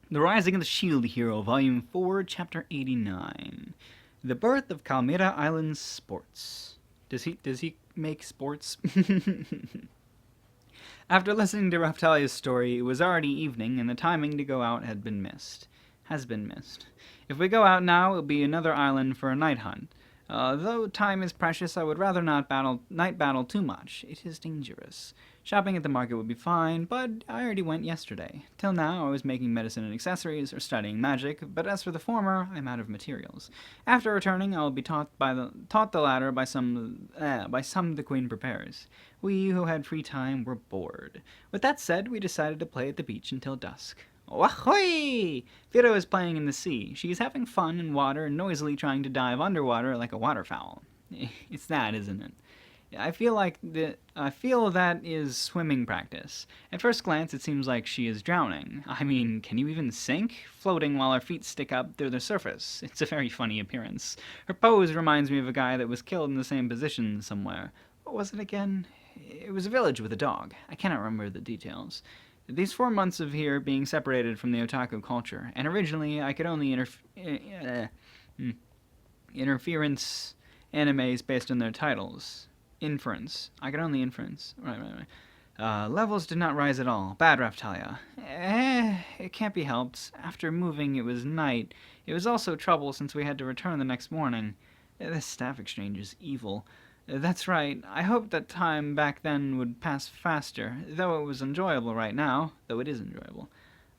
The Rising of the Shield Hero, Volume 4, Chapter 89. The Birth of Calmira Island Sports. Does he make sports? After listening to Raphtalia's story, it was already evening, and the timing to go out has been missed. If we go out now, it'll be another island for a night hunt. Though time is precious, I would rather not night battle too much. It is dangerous. Shopping at the market would be fine, but I already went yesterday. Till now, I was making medicine and accessories or studying magic, but as for the former, I'm out of materials. After returning, I will be taught the latter by some the Queen prepares. We who had free time were bored. With that said, we decided to play at the beach until dusk. Ahoy! Fido is playing in the sea. She is having fun in water and noisily trying to dive underwater like a waterfowl. It's that, isn't it? I feel that is swimming practice. At first glance, it seems like she is drowning. I mean, can you even sink? Floating while her feet stick up through the surface. It's a very funny appearance. Her pose reminds me of a guy that was killed in the same position somewhere. What was it again? It was a village with a dog. I cannot remember the details. These 4 months of here being separated from the otaku culture, and originally I could only interference animes based on their titles. Inference. I could only inference. Right. Levels did not rise at all. Bad Raphtalia. It can't be helped. After moving, it was night. It was also trouble since we had to return the next morning. This staff exchange is evil. That's right. I hoped that time back then would pass faster, though it was enjoyable right now, though it is enjoyable.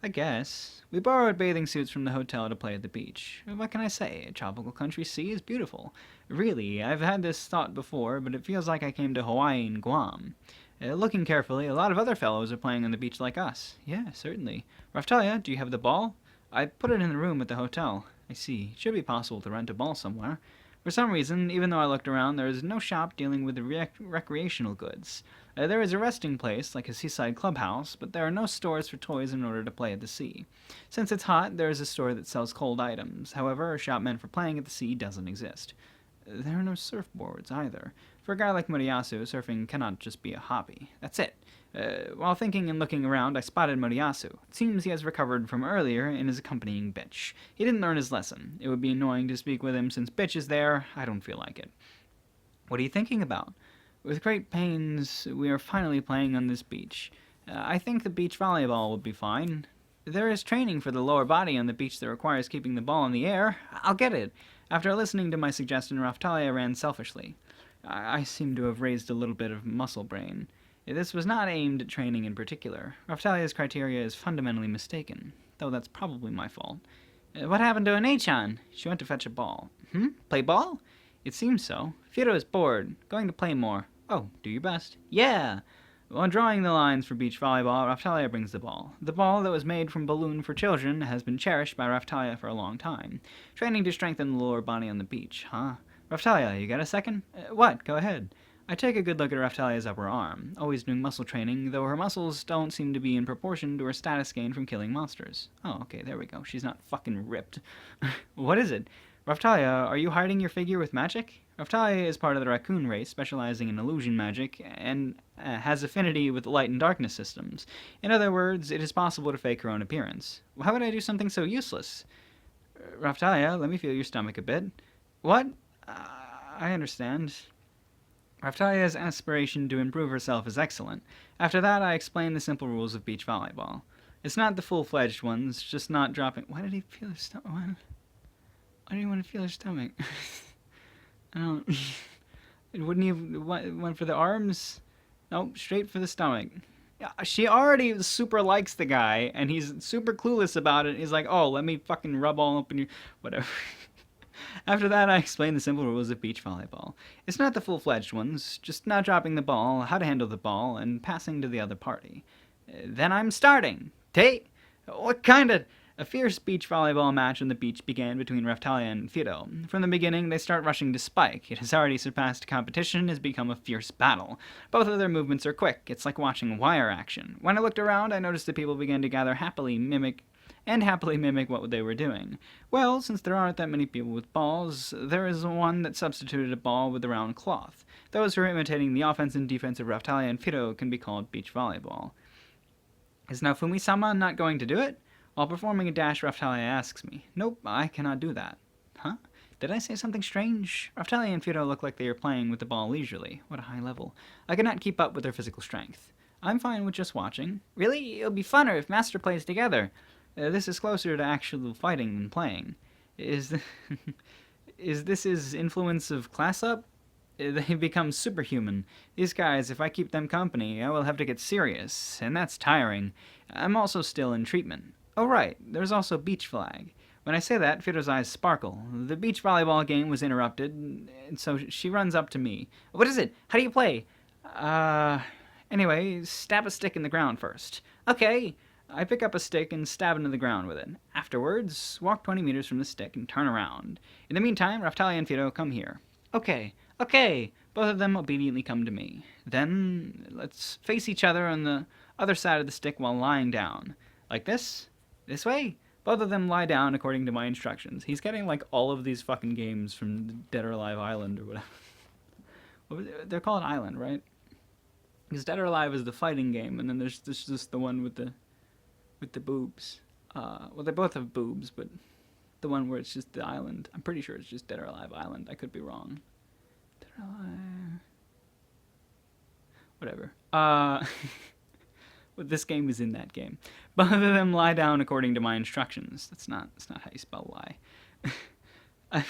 I guess. We borrowed bathing suits from the hotel to play at the beach. What can I say? A tropical country sea is beautiful. Really, I've had this thought before, but it feels like I came to Hawaii and Guam. Looking carefully, a lot of other fellows are playing on the beach like us. Yeah, certainly. Raphtalia, do you have the ball? I put it in the room at the hotel. I see. It should be possible to rent a ball somewhere. For some reason, even though I looked around, there is no shop dealing with recreational goods. There is a resting place, like a seaside clubhouse, but there are no stores for toys in order to play at the sea. Since it's hot, there is a store that sells cold items. However, a shop meant for playing at the sea doesn't exist. There are no surfboards, either. For a guy like Moriyasu, surfing cannot just be a hobby. That's it. While thinking and looking around, I spotted Moriyasu. It seems he has recovered from earlier and is accompanying Bitch. He didn't learn his lesson. It would be annoying to speak with him since Bitch is there. I don't feel like it. What are you thinking about? With great pains, we are finally playing on this beach. I think the beach volleyball would be fine. There is training for the lower body on the beach that requires keeping the ball in the air. I'll get it. After listening to my suggestion, Raphtalia ran selfishly. I seem to have raised a little bit of muscle brain. This was not aimed at training in particular. Raphtalia's criteria is fundamentally mistaken, though that's probably my fault. What happened to Ane-chan? She went to fetch a ball. Play ball? It seems so. Fido is bored. Going to play more. Oh, do your best. Yeah! While drawing the lines for beach volleyball, Raphtalia brings the ball. The ball that was made from balloon for children has been cherished by Raphtalia for a long time. Training to strengthen the lower body on the beach, huh? Raphtalia, you got a second? What? Go ahead. I take a good look at Raphtalia's upper arm, always doing muscle training, though her muscles don't seem to be in proportion to her status gain from killing monsters. Oh, okay, there we go. She's not fucking ripped. What is it? Raphtalia, are you hiding your figure with magic? Raphtalia is part of the raccoon race, specializing in illusion magic, and has affinity with light and darkness systems. In other words, it is possible to fake her own appearance. How would I do something so useless? Raphtalia, let me feel your stomach a bit. What? I understand. Raphtalia's aspiration to improve herself is excellent. After that, I explain the simple rules of beach volleyball. It's not the full-fledged ones, just not dropping... Why did he feel his stomach? Why do you want to feel his stomach? I don't... Wouldn't he have went for the arms? Nope, straight for the stomach. She already super likes the guy, and he's super clueless about it. He's like, oh, let me fucking rub all up in your... Whatever. After that, I explain the simple rules of beach volleyball. It's not the full-fledged ones, just not dropping the ball, how to handle the ball, and passing to the other party. Then I'm starting. What kind of... A fierce beach volleyball match on the beach began between Raphtalia and Fido. From the beginning, they start rushing to spike. It has already surpassed competition and has become a fierce battle. Both of their movements are quick. It's like watching wire action. When I looked around, I noticed that people began to gather happily mimic what they were doing. Well, since there aren't that many people with balls, there is one that substituted a ball with a round cloth. Those who are imitating the offense and defense of Raphtalia and Fido can be called beach volleyball. Is Naofumi-sama not going to do it? While performing a dash, Raphtalia asks me. Nope, I cannot do that. Huh? Did I say something strange? Raphtalia and Fido look like they are playing with the ball leisurely. What a high level. I cannot keep up with their physical strength. I'm fine with just watching. Really? It'll be funner if Master plays together. This is closer to actual fighting than playing. Is this his influence of class up? They become superhuman. These guys, if I keep them company, I will have to get serious, and that's tiring. I'm also still in treatment. Oh right, there's also beach flag. When I say that, Fido's eyes sparkle. The beach volleyball game was interrupted, and so she runs up to me. What is it? How do you play? Anyway, stab a stick in the ground first. Okay. I pick up a stick and stab into the ground with it. Afterwards, walk 20 meters from the stick and turn around. In the meantime, Raphtalia and Fido come here. Okay. Both of them obediently come to me. Then, let's face each other on the other side of the stick while lying down. Like this? This way? Both of them lie down according to my instructions. He's getting like all of these fucking games from Dead or Alive Island or whatever. They're called Island, right? Because Dead or Alive is the fighting game, and then there's just the one with the boobs. Well, they both have boobs, but the one where it's just the island. I'm pretty sure it's just Dead or Alive Island. I could be wrong. Dead or Alive. Whatever. Well, this game is in that game. Both of them lie down according to my instructions. That's not how you spell lie.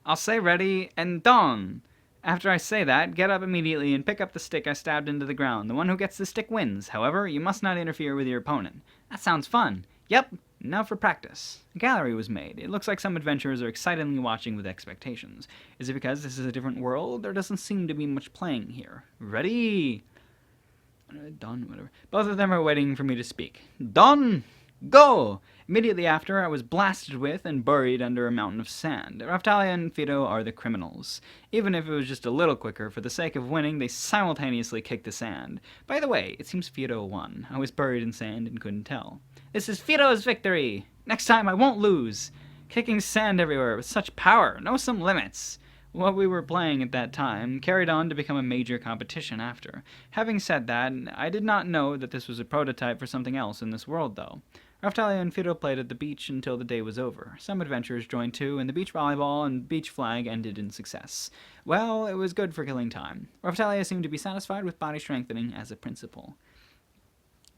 I'll say ready and done. After I say that, get up immediately and pick up the stick I stabbed into the ground. The one who gets the stick wins. However, you must not interfere with your opponent. That sounds fun. Yep, now for practice. A gallery was made. It looks like some adventurers are excitedly watching with expectations. Is it because this is a different world? There doesn't seem to be much playing here. Ready? Done, whatever. Both of them are waiting for me to speak. Done! Go! Immediately after, I was blasted with and buried under a mountain of sand. Raphtalia and Fido are the criminals. Even if it was just a little quicker, for the sake of winning, they simultaneously kicked the sand. By the way, it seems Fido won. I was buried in sand and couldn't tell. This is Fido's victory! Next time I won't lose! Kicking sand everywhere with such power, know some limits. What we were playing at that time carried on to become a major competition after. Having said that, I did not know that this was a prototype for something else in this world, though. Raphtalia and Fido played at the beach until the day was over. Some adventurers joined too, and the beach volleyball and beach flag ended in success. Well, it was good for killing time. Raphtalia seemed to be satisfied with body strengthening as a principle.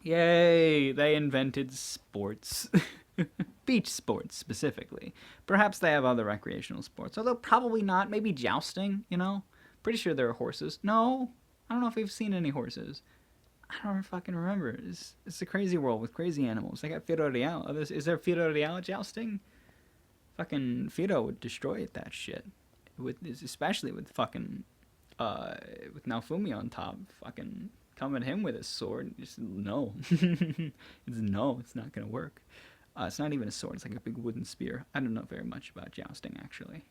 Yay! They invented sports. Beach sports, specifically. Perhaps they have other recreational sports, although probably not. Maybe jousting, you know? Pretty sure there are horses. No, I don't know if we've seen any horses. I don't fucking remember. It's a crazy world with crazy animals. They got Fido Real. Is there Fido Real jousting? Fucking Fido would destroy that shit. Especially with fucking, with Naofumi on top. Fucking come at him with his sword. Just no. It's not gonna work. It's not even a sword. It's like a big wooden spear. I don't know very much about jousting, actually.